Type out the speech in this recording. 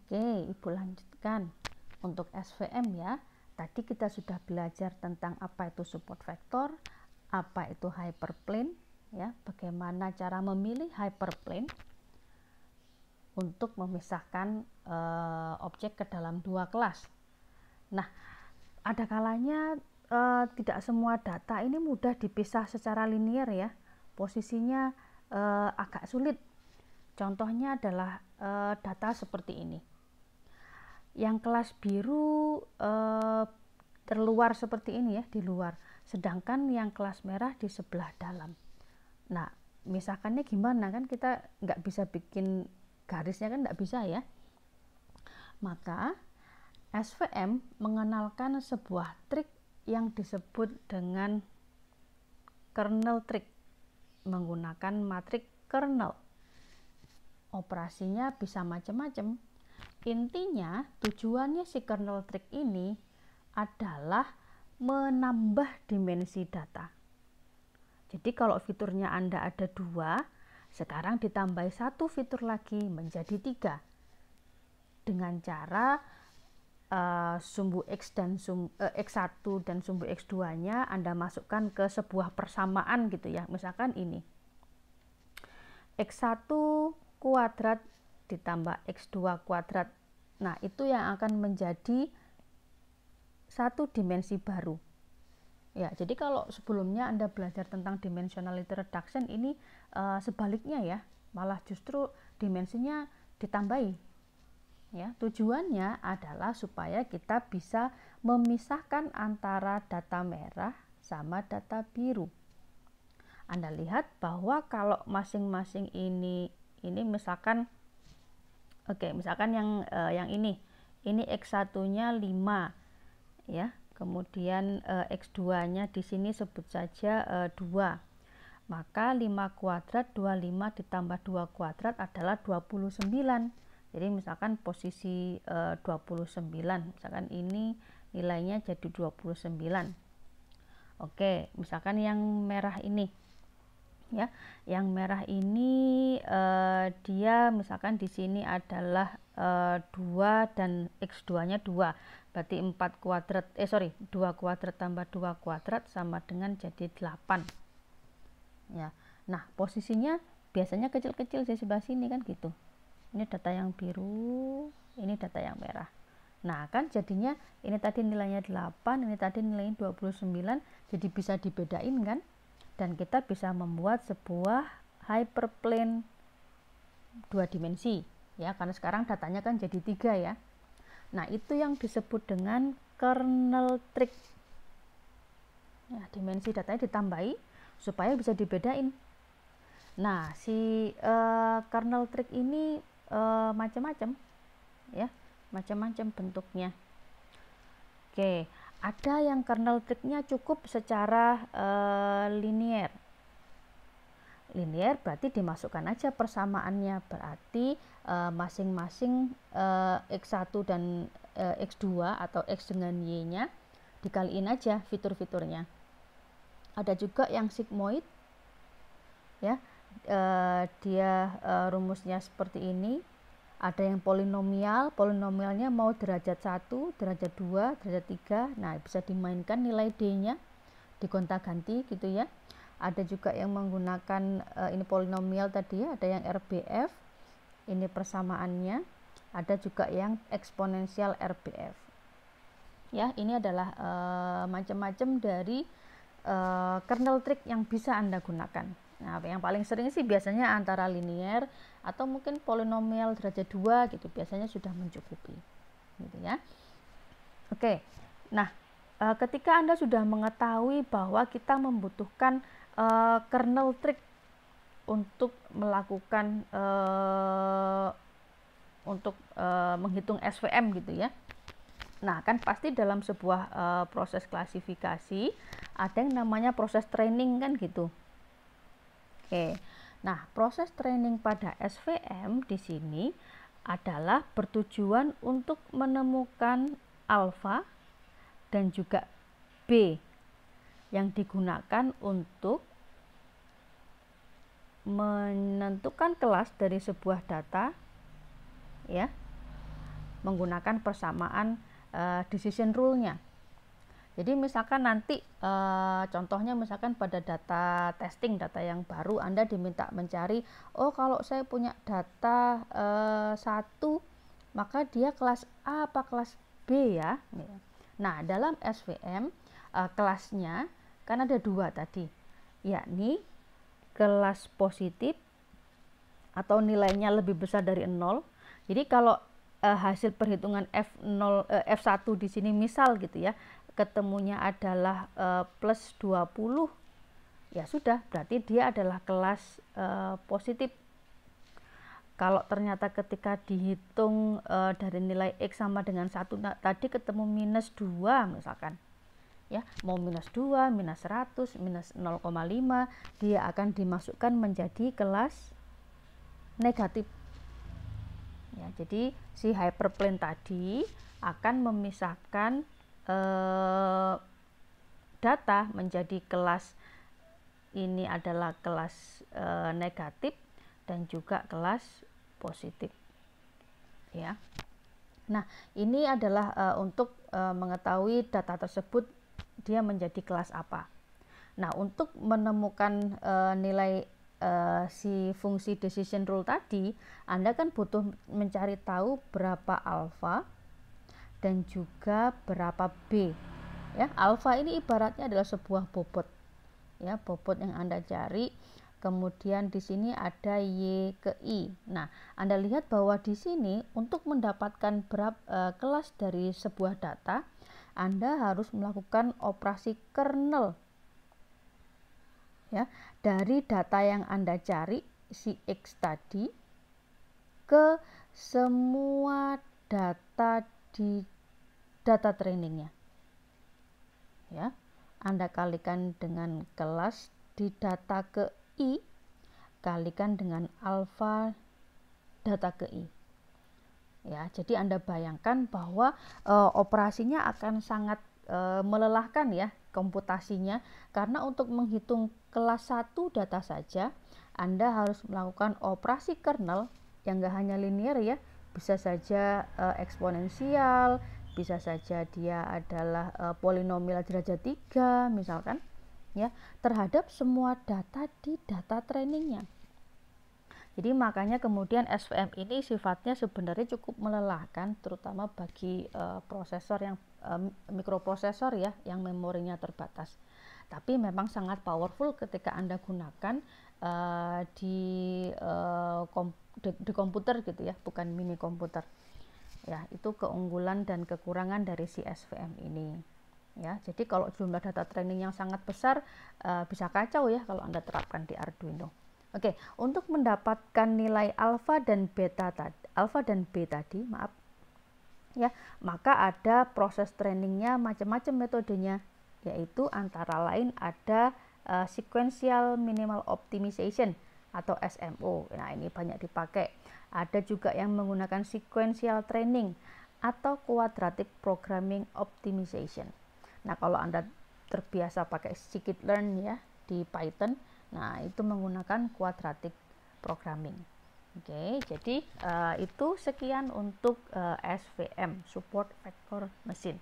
Oke, Ibu lanjutkan. Untuk SVM ya, tadi kita sudah belajar tentang apa itu support vector, apa itu hyperplane, ya, bagaimana cara memilih hyperplane untuk memisahkan objek ke dalam dua kelas. Nah, ada kalanya tidak semua data ini mudah dipisah secara linear ya, posisinya agak sulit. Contohnya adalah data seperti ini. Yang kelas biru terluar seperti ini ya, di luar. Sedangkan yang kelas merah di sebelah dalam. Nah, misalkannya gimana, kan kita nggak bisa bikin garisnya, kan nggak bisa ya. Maka SVM mengenalkan sebuah trik yang disebut dengan kernel trik menggunakan matrik kernel. Operasinya bisa macam-macam. Intinya tujuannya si kernel trik ini adalah menambah dimensi data. Jadi kalau fiturnya Anda ada 2, sekarang ditambah 1 fitur lagi menjadi 3. Dengan cara sumbu X dan X1 dan sumbu X2 nya Anda masukkan ke sebuah persamaan gitu ya. Misalkan ini. X1 kuadrat ditambah X2 kuadrat. Nah, itu yang akan menjadi satu dimensi baru. Ya, jadi kalau sebelumnya Anda belajar tentang dimensionality reduction, ini sebaliknya ya, malah justru dimensinya ditambahi. Ya, tujuannya adalah supaya kita bisa memisahkan antara data merah sama data biru. Anda lihat bahwa kalau masing-masing ini misalkan misalkan yang ini X1-nya 5 ya. Kemudian X2-nya di sini sebut saja 2. Maka 5 kuadrat 25 ditambah 2 kuadrat adalah 29. Jadi misalkan posisi 29, misalkan ini nilainya jadi 29. Oke, misalkan yang merah ini ya, yang merah ini dia misalkan di sini adalah 2 dan X2-nya 2, berarti 4 kuadrat 2 kuadrat tambah 2 kuadrat sama dengan jadi 8 ya. Nah, posisinya biasanya kecil-kecil di sebelah sini kan gitu. Ini data yang biru, ini data yang merah. Nah, kan jadinya ini tadi nilainya 8, ini tadi nilainya 29, jadi bisa dibedain kan? Dan kita bisa membuat sebuah hyperplane 2 dimensi ya, karena sekarang datanya kan jadi 3 ya. Nah, itu yang disebut dengan kernel trik ya, dimensi datanya ditambahi supaya bisa dibedain. Nah, si kernel trik ini macam-macam ya, macam-macam bentuknya. Oke, ada yang kernel triknya cukup secara linear. Linear berarti dimasukkan aja persamaannya, berarti masing-masing X1 dan X2 atau X dengan Y-nya dikaliin aja fitur-fiturnya. Ada juga yang sigmoid ya, dia rumusnya seperti ini. Ada yang polinomial, polinomialnya mau derajat 1, derajat 2, derajat 3. Nah, bisa dimainkan nilai D-nya, digonta-ganti gitu ya. Ada juga yang menggunakan ini polinomial tadi ya, ada yang RBF, ini persamaannya. Ada juga yang eksponensial RBF. Ya, ini adalah macam-macam dari kernel trik yang bisa Anda gunakan. Nah, yang paling sering sih biasanya antara linear atau mungkin polinomial derajat 2 gitu, biasanya sudah mencukupi gitu ya. Oke, nah ketika Anda sudah mengetahui bahwa kita membutuhkan kernel trik untuk melakukan menghitung SVM gitu ya. Nah, kan pasti dalam sebuah proses klasifikasi ada yang namanya proses training kan gitu. Oke. Nah, proses training pada SVM di sini adalah bertujuan untuk menemukan alfa dan juga B yang digunakan untuk menentukan kelas dari sebuah data ya. menggunakan persamaan decision rule-nya. Jadi misalkan nanti contohnya misalkan pada data testing, data yang baru, Anda diminta mencari, oh kalau saya punya data 1, maka dia kelas A apa kelas B ya. Nah, dalam SVM kelasnya kan ada 2 tadi, yakni kelas positif atau nilainya lebih besar dari 0. Jadi kalau hasil perhitungan F1 di sini misal gitu ya, ketemunya adalah plus 20, ya sudah, berarti dia adalah kelas positif. Kalau ternyata ketika dihitung dari nilai X sama dengan 1 tadi ketemu minus 2 misalkan, ya mau minus 2, minus 100, minus 0,5, dia akan dimasukkan menjadi kelas negatif. Ya, jadi si hyperplane tadi akan memisahkan data menjadi kelas ini adalah kelas negatif dan juga kelas positif. Ya. Nah, ini adalah untuk mengetahui data tersebut dia menjadi kelas apa. Nah, untuk menemukan nilai si fungsi decision rule tadi, Anda kan butuh mencari tahu berapa alfa dan juga berapa B. Ya, alfa ini ibaratnya adalah sebuah bobot. Ya, bobot yang Anda cari. Kemudian di sini ada Y ke I. Nah, Anda lihat bahwa di sini untuk mendapatkan kelas dari sebuah data, Anda harus melakukan operasi kernel. Ya, dari data yang Anda cari si X tadi ke semua data di data trainingnya. Ya, Anda kalikan dengan kelas di data ke I, kalikan dengan alfa data ke I. Ya, jadi Anda bayangkan bahwa operasinya akan sangat melelahkan ya komputasinya, karena untuk menghitung kelas 1 data saja Anda harus melakukan operasi kernel yang gak hanya linear ya, bisa saja eksponensial, bisa saja dia adalah polinomial derajat 3 misalkan ya, terhadap semua data di data trainingnya. Jadi makanya kemudian SVM ini sifatnya sebenarnya cukup melelahkan, terutama bagi prosesor yang mikroprosesor ya, yang memorinya terbatas. Tapi memang sangat powerful ketika Anda gunakan di komputer gitu ya, bukan mini komputer. Ya, itu keunggulan dan kekurangan dari si SVM ini. Ya, jadi kalau jumlah data training yang sangat besar bisa kacau ya kalau Anda terapkan di Arduino. Oke, untuk mendapatkan nilai alfa dan B tadi, maaf, ya, maka ada proses trainingnya macam-macam metodenya, yaitu antara lain ada sequential minimal optimization atau SMO. Nah, ini banyak dipakai. Ada juga yang menggunakan sequential training atau quadratic programming optimization. Nah, kalau Anda terbiasa pakai scikit-learn ya di Python, nah itu menggunakan quadratic programming. Oke, jadi itu sekian untuk SVM, support vector machine.